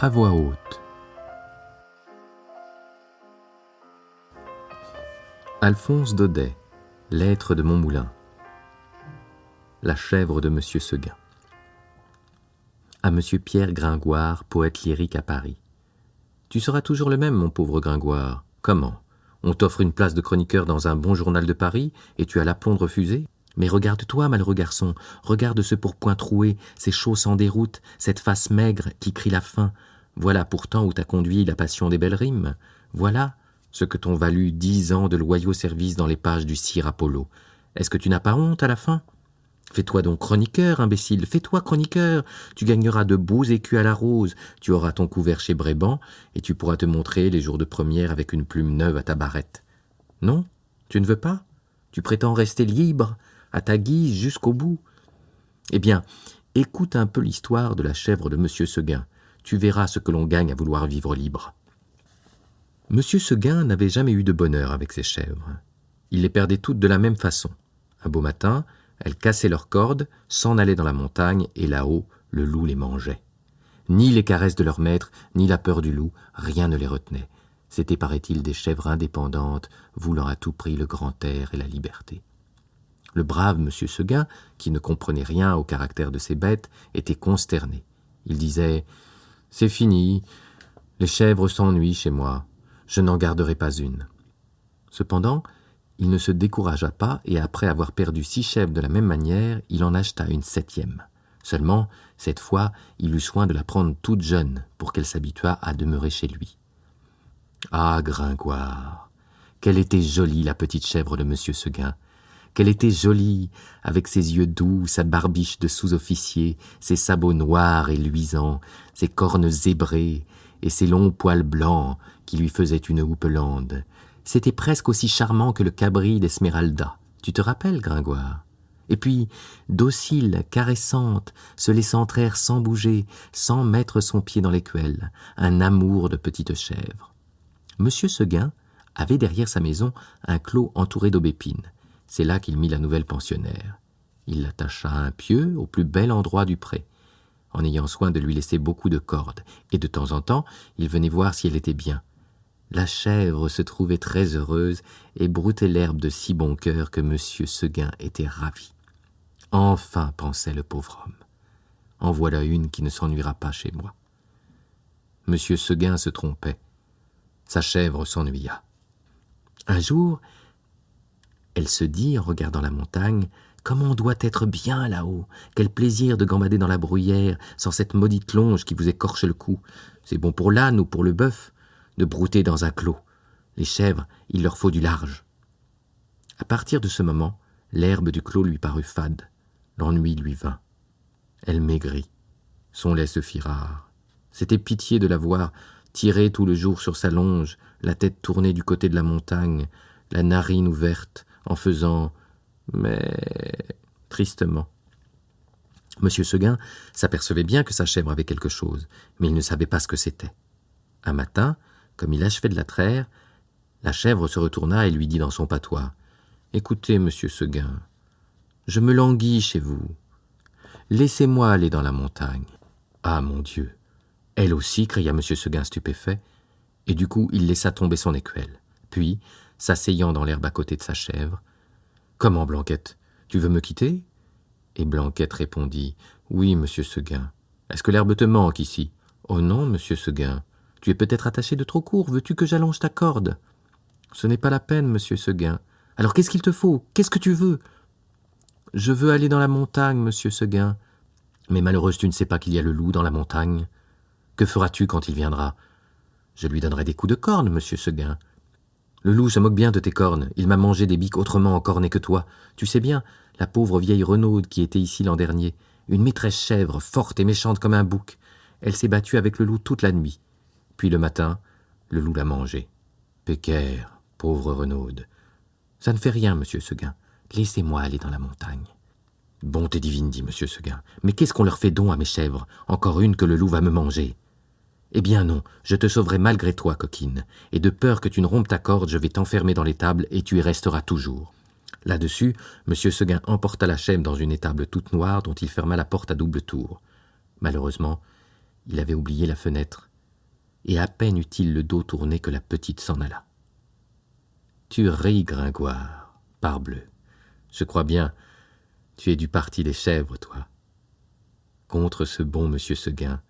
à voix haute. Alphonse Daudet, Lettre de Montmoulin. La chèvre de Monsieur Seguin. À Monsieur Pierre Gringoire, poète lyrique à Paris. Tu seras toujours le même, mon pauvre Gringoire. Comment? On t'offre une place de chroniqueur dans un bon journal de Paris et tu as l'aplomb de refuser? Mais regarde-toi, malheureux garçon, regarde ce pourpoint troué, ces cheveux sans déroute, cette face maigre qui crie la faim. Voilà pourtant où t'a conduit la passion des belles rimes. Voilà ce que t'ont valu 10 ans de loyaux services dans les pages du Sire Apollo. Est-ce que tu n'as pas honte à la fin? Fais-toi donc chroniqueur, imbécile, fais-toi chroniqueur. Tu gagneras de beaux écus à la rose, tu auras ton couvert chez Bréban, et tu pourras te montrer les jours de première avec une plume neuve à ta barrette. Non? Tu ne veux pas? Tu prétends rester libre, à ta guise, jusqu'au bout? Eh bien, écoute un peu l'histoire de la chèvre de Monsieur Seguin. Tu verras ce que l'on gagne à vouloir vivre libre. Monsieur Seguin n'avait jamais eu de bonheur avec ses chèvres. Il les perdait toutes de la même façon. Un beau matin, elles cassaient leurs cordes, s'en allaient dans la montagne, et là-haut, le loup les mangeait. Ni les caresses de leur maître, ni la peur du loup, rien ne les retenait. C'étaient, paraît-il, des chèvres indépendantes, voulant à tout prix le grand air et la liberté. Le brave Monsieur Seguin, qui ne comprenait rien au caractère de ces bêtes, était consterné. Il disait « C'est fini, les chèvres s'ennuient chez moi, je n'en garderai pas une. » Cependant, il ne se découragea pas et après avoir perdu 6 chèvres de la même manière, il en acheta une 7e. Seulement, cette fois, il eut soin de la prendre toute jeune pour qu'elle s'habituât à demeurer chez lui. Ah, Gringoire, qu'elle était jolie, la petite chèvre de Monsieur Seguin. Qu'elle était jolie, avec ses yeux doux, sa barbiche de sous-officier, ses sabots noirs et luisants, ses cornes zébrées et ses longs poils blancs qui lui faisaient une houppelande. C'était presque aussi charmant que le cabri d'Esmeralda. Tu te rappelles, Gringoire? Et puis, docile, caressante, se laissant traire sans bouger, sans mettre son pied dans l'écuelle, un amour de petite chèvre. Monsieur Seguin avait derrière sa maison un clos entouré d'aubépines. C'est là qu'il mit la nouvelle pensionnaire. Il l'attacha à un pieu au plus bel endroit du pré, en ayant soin de lui laisser beaucoup de cordes, et de temps en temps, il venait voir si elle était bien. La chèvre se trouvait très heureuse et broutait l'herbe de si bon cœur que Monsieur Seguin était ravi. Enfin, pensait le pauvre homme, en voilà une qui ne s'ennuiera pas chez moi. Monsieur Seguin se trompait. Sa chèvre s'ennuya. Un jour, elle se dit, en regardant la montagne, « Comme on doit être bien là-haut! Quel plaisir de gambader dans la bruyère, sans cette maudite longe qui vous écorche le cou! C'est bon pour l'âne ou pour le bœuf, de brouter dans un clos. Les chèvres, il leur faut du large. » À partir de ce moment, l'herbe du clos lui parut fade. L'ennui lui vint. Elle maigrit. Son lait se fit rare. C'était pitié de la voir tirer tout le jour sur sa longe, la tête tournée du côté de la montagne, la narine ouverte, en faisant « mais » tristement. Monsieur Seguin s'apercevait bien que sa chèvre avait quelque chose, mais il ne savait pas ce que c'était. Un matin, comme il achevait de la traire, la chèvre se retourna et lui dit dans son patois « Écoutez, Monsieur Seguin, je me languis chez vous. Laissez-moi aller dans la montagne. » Ah, mon Dieu! Elle aussi, cria Monsieur Seguin stupéfait, et du coup il laissa tomber son écuelle. Puis, s'asseyant dans l'herbe à côté de sa chèvre, « Comment, Blanquette, tu veux me quitter ?» Et Blanquette répondit « Oui, Monsieur Seguin. Est-ce que l'herbe te manque ici ?»« Oh non, Monsieur Seguin. Tu es peut-être attaché de trop court. Veux-tu que j'allonge ta corde ?»« Ce n'est pas la peine, Monsieur Seguin. Alors qu'est-ce qu'il te faut? Qu'est-ce que tu veux ?»« Je veux aller dans la montagne, Monsieur Seguin. »« Mais malheureuse, tu ne sais pas qu'il y a le loup dans la montagne. Que feras-tu quand il viendra ?»« Je lui donnerai des coups de corne, Monsieur Seguin. »« Le loup se moque bien de tes cornes. Il m'a mangé des biques autrement encornées que toi. Tu sais bien, la pauvre vieille Renaude qui était ici l'an dernier, une maîtresse chèvre, forte et méchante comme un bouc. Elle s'est battue avec le loup toute la nuit. Puis le matin, le loup l'a mangée. Pécaire, pauvre Renaude. Ça ne fait rien, Monsieur Seguin. Laissez-moi aller dans la montagne. » « Bonté divine, dit Monsieur Seguin. Mais qu'est-ce qu'on leur fait donc à mes chèvres? Encore une que le loup va me manger. » « Eh bien non, je te sauverai malgré toi, coquine, et de peur que tu ne rompes ta corde, je vais t'enfermer dans l'étable et tu y resteras toujours. » Là-dessus, Monsieur Seguin emporta la chèvre dans une étable toute noire dont il ferma la porte à double tour. Malheureusement, il avait oublié la fenêtre, et à peine eut-il le dos tourné que la petite s'en alla. « Tu ris, Gringoire, parbleu. Je crois bien, tu es du parti des chèvres, toi. Contre ce bon monsieur Seguin,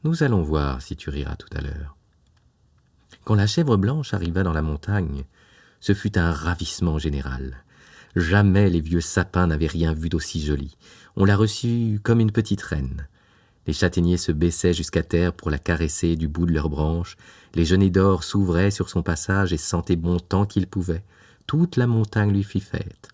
nous allons voir si tu riras tout à l'heure. » Quand la chèvre blanche arriva dans la montagne, ce fut un ravissement général. Jamais les vieux sapins n'avaient rien vu d'aussi joli. On la reçut comme une petite reine. Les châtaigniers se baissaient jusqu'à terre pour la caresser du bout de leurs branches. Les genêts d'or s'ouvraient sur son passage et sentaient bon tant qu'ils pouvaient. Toute la montagne lui fit fête.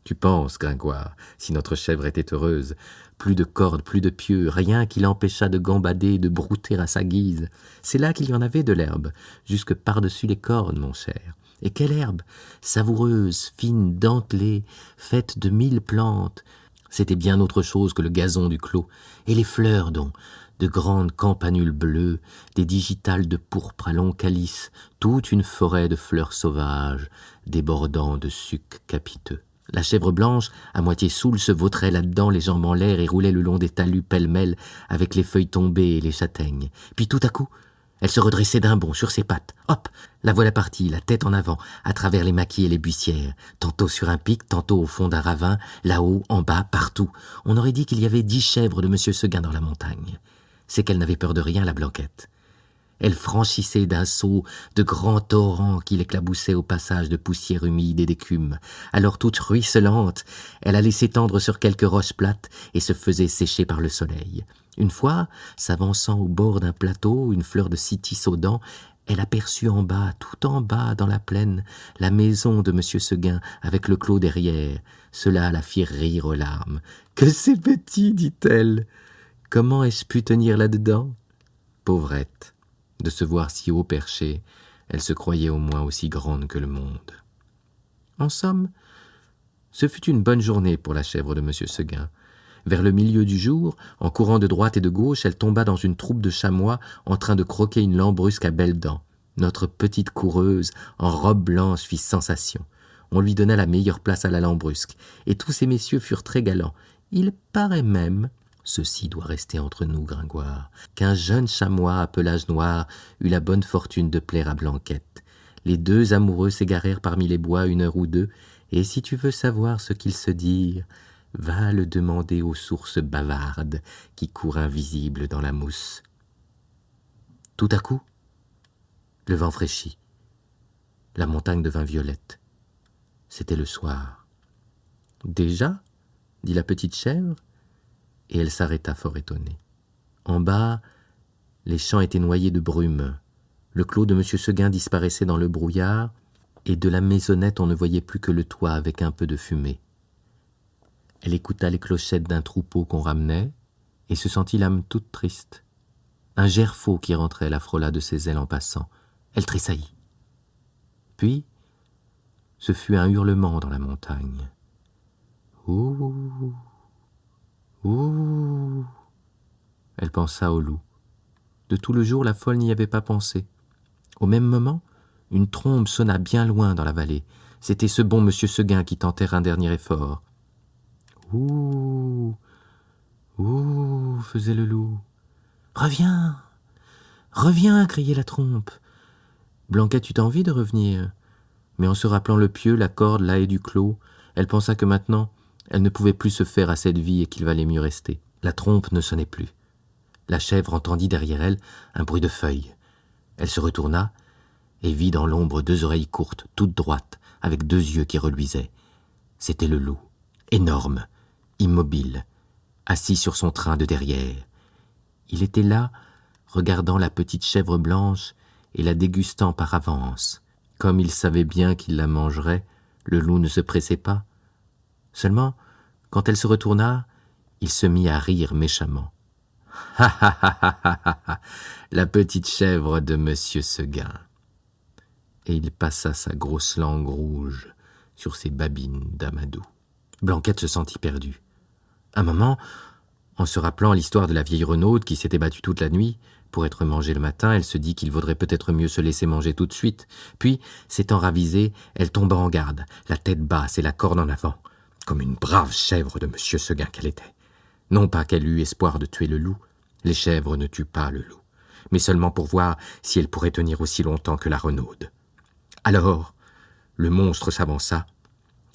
Tu penses, Gringoire, si notre chèvre était heureuse, plus de cordes, plus de pieux, rien qui l'empêchât de gambader et de brouter à sa guise. C'est là qu'il y en avait de l'herbe, jusque par-dessus les cordes, mon cher. Et quelle herbe! Savoureuse, fine, dentelée, faite de 1000 plantes. C'était bien autre chose que le gazon du clos. Et les fleurs, donc, de grandes campanules bleues, des digitales de pourpre à longs calices, toute une forêt de fleurs sauvages, débordant de sucs capiteux. La chèvre blanche, à moitié saoule, se vautrait là-dedans, les jambes en l'air, et roulait le long des talus pêle-mêle, avec les feuilles tombées et les châtaignes. Puis tout à coup, elle se redressait d'un bond sur ses pattes. Hop, la voilà partie, la tête en avant, à travers les maquis et les buissières, tantôt sur un pic, tantôt au fond d'un ravin, là-haut, en bas, partout. On aurait dit qu'il y avait 10 chèvres de monsieur Seguin dans la montagne. C'est qu'elle n'avait peur de rien, la Blanquette. Elle franchissait d'un saut de grands torrents qui l'éclaboussaient au passage de poussière humide et d'écume. Alors toute ruisselante, elle allait s'étendre sur quelques roches plates et se faisait sécher par le soleil. Une fois, s'avançant au bord d'un plateau, une fleur de cytis aux dents, elle aperçut en bas, tout en bas, dans la plaine, la maison de monsieur Seguin, avec le clos derrière. Cela la fit rire aux larmes. « Que c'est petit, dit-elle. Comment ai-je pu tenir là-dedans ?» Pauvrette, de se voir si haut perchée, elle se croyait au moins aussi grande que le monde. En somme, ce fut une bonne journée pour la chèvre de monsieur Seguin. Vers le milieu du jour, en courant de droite et de gauche, elle tomba dans une troupe de chamois en train de croquer une lambrusque à belles dents. Notre petite coureuse, en robe blanche, fit sensation. On lui donna la meilleure place à la lambrusque, et tous ces messieurs furent très galants. Il paraît même, ceci doit rester entre nous, Gringoire, qu'un jeune chamois à pelage noir eut la bonne fortune de plaire à Blanquette. Les deux amoureux s'égarèrent parmi les bois 1 heure ou 2, et si tu veux savoir ce qu'ils se dirent, va le demander aux sources bavardes qui courent invisibles dans la mousse. Tout à coup, le vent fraîchit. La montagne devint violette. C'était le soir. « Déjà ?» dit la petite chèvre, et elle s'arrêta fort étonnée. En bas, les champs étaient noyés de brume. Le clos de monsieur Seguin disparaissait dans le brouillard, et de la maisonnette on ne voyait plus que le toit avec un peu de fumée. Elle écouta les clochettes d'un troupeau qu'on ramenait, et se sentit l'âme toute triste. Un gerfaut qui rentrait la frôla de ses ailes en passant. Elle tressaillit. Puis, ce fut un hurlement dans la montagne. Ouh, ouh. Elle pensa au loup. De tout le jour, la folle n'y avait pas pensé. Au même moment, une trombe sonna bien loin dans la vallée. C'était ce bon monsieur Seguin qui tentait un dernier effort. Ouh, ouh, faisait le loup. Reviens, reviens, criait la trompe. Blanquette eut envie de revenir, mais en se rappelant le pieu, la corde, la haie du clos, elle pensa que maintenant, elle ne pouvait plus se faire à cette vie et qu'il valait mieux rester. La trompe ne sonnait plus. La chèvre entendit derrière elle un bruit de feuilles. Elle se retourna et vit dans l'ombre 2 oreilles courtes, toutes droites, avec 2 yeux qui reluisaient. C'était le loup, énorme, immobile, assis sur son train de derrière. Il était là, regardant la petite chèvre blanche et la dégustant par avance. Comme il savait bien qu'il la mangerait, le loup ne se pressait pas. Seulement, quand elle se retourna, il se mit à rire méchamment. « Ha ha ha ha ha ha, la petite chèvre de monsieur Seguin !» Et il passa sa grosse langue rouge sur ses babines d'amadou. Blanquette se sentit perdue. Un moment, en se rappelant l'histoire de la vieille renaude qui s'était battue toute la nuit, pour être mangée le matin, elle se dit qu'il vaudrait peut-être mieux se laisser manger tout de suite. Puis, s'étant ravisée, elle tomba en garde, la tête basse et la corne en avant, comme une brave chèvre de monsieur Seguin qu'elle était. Non pas qu'elle eût espoir de tuer le loup, les chèvres ne tuent pas le loup, mais seulement pour voir si elle pourrait tenir aussi longtemps que la renaude. Alors, le monstre s'avança,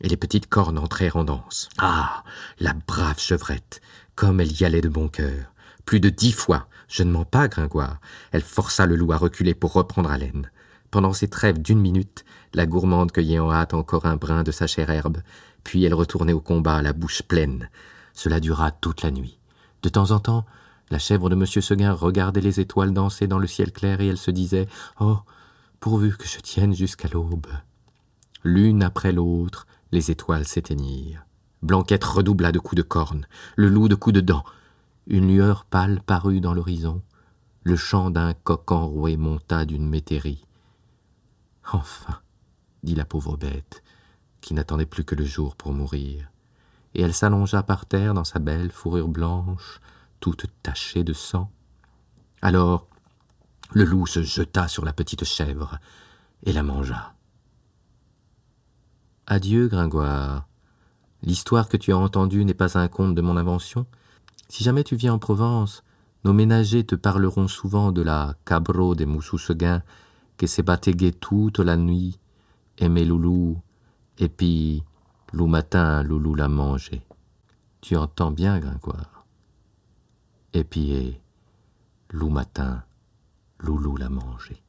et les petites cornes entrèrent en danse. Ah, la brave chevrette, comme elle y allait de bon cœur. Plus de 10 fois, je ne mens pas, Gringoire, elle força le loup à reculer pour reprendre haleine. Pendant ces trêves d'1 minute, la gourmande cueillait en hâte encore un brin de sa chère herbe, puis elle retournait au combat, la bouche pleine. Cela dura toute la nuit. De temps en temps, la chèvre de M. Seguin regardait les étoiles danser dans le ciel clair et elle se disait « Oh, pourvu que je tienne jusqu'à l'aube !» L'une après l'autre, les étoiles s'éteignirent. Blanquette redoubla de coups de corne, le loup de coups de dents. Une lueur pâle parut dans l'horizon. Le chant d'un coq enroué monta d'une métairie. « Enfin !» dit la pauvre bête, qui n'attendait plus que le jour pour mourir. Et elle s'allongea par terre dans sa belle fourrure blanche, toute tachée de sang. Alors, le loup se jeta sur la petite chèvre et la mangea. Adieu, Gringoire. L'histoire que tu as entendue n'est pas un conte de mon invention. Si jamais tu viens en Provence, nos ménagers te parleront souvent de la cabro des Moussousseguin que se batéguait toute la nuit, aimait Loulou, et puis, loup matin, Loulou l'a mangé. Tu entends bien, Gringoire. Et puis, loup matin, Loulou l'a mangé.